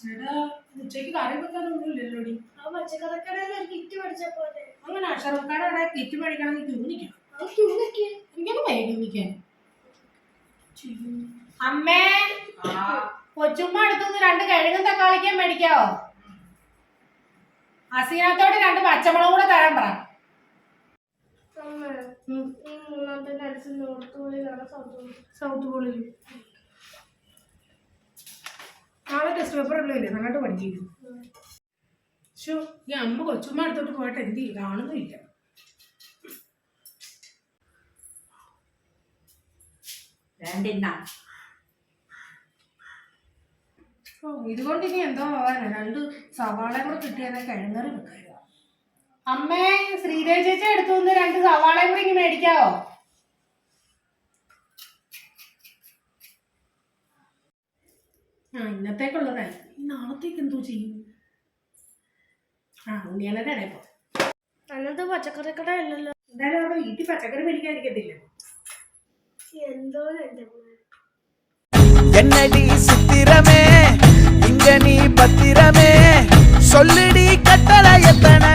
ചേട്ടാ ഉച്ചയ്ക്ക് കറി വെക്കാനൊന്നുമില്ലല്ലോടി. ആ പച്ചക്കറിക്കടയിൽ ഒരു കിറ്റ് മേടിച്ചപ്പോ അങ്ങനെ അക്ഷരക്കാരുടെ കിറ്റ് മേടിക്കണമെങ്കിൽ ക്യൂ നിൽക്കണം. എനിക്കൊന്നും വൈകി നിൽക്കാൻ. അമ്മേ കൊച്ചുമ്മ അടുത്തുനിന്ന് 2 കിഴങ്ങും തക്കാളിക്കാൻ മേടിക്കാവോ? അസീനത്തോട് 2 പച്ചമുളക് കൂടെ തരാൻ പറ. സൗത്ത് പോളിൽ നാളെ ടെസ്റ്റ് പേപ്പർ ഉള്ളതില്ലേ, നന്നായിട്ട് പഠിക്കുന്നു. പക്ഷേ ഈ അമ്മ കൊച്ചുമ്മ അടുത്തോട്ട് പോയിട്ട് എന്ത് ചെയ്യും, കാണുന്നില്ല. ഇതുകൊണ്ട് ഇനി എന്തോ ആവാനാ, 2 സവാള കൂടെ കിട്ടിയാൽ കിഴങ്ങറി വെക്കുക. അമ്മേ ശ്രീദേവി ചേച്ചി എടുത്തു 2 സവാളയും കൂടി ഇങ്ങനെ മേടിക്കാവോ? ഇന്നത്തേക്കുള്ളതായി. നാളത്തേക്ക് എന്തോ ചെയ്യും? ഉണ്ണിയനെ ഇടയപ്പോ അന്നത്തെ പച്ചക്കറിക്കട അല്ലല്ലോ. എന്തായാലും അവിടെ വീട്ടിൽ പച്ചക്കറി മേടിക്കാതിരിക്കത്തില്ല. എന്തോ என்னடி சித்திரமே இங்க நீ பத்திரமே சொல்லுடி கட்டளை எத்தனை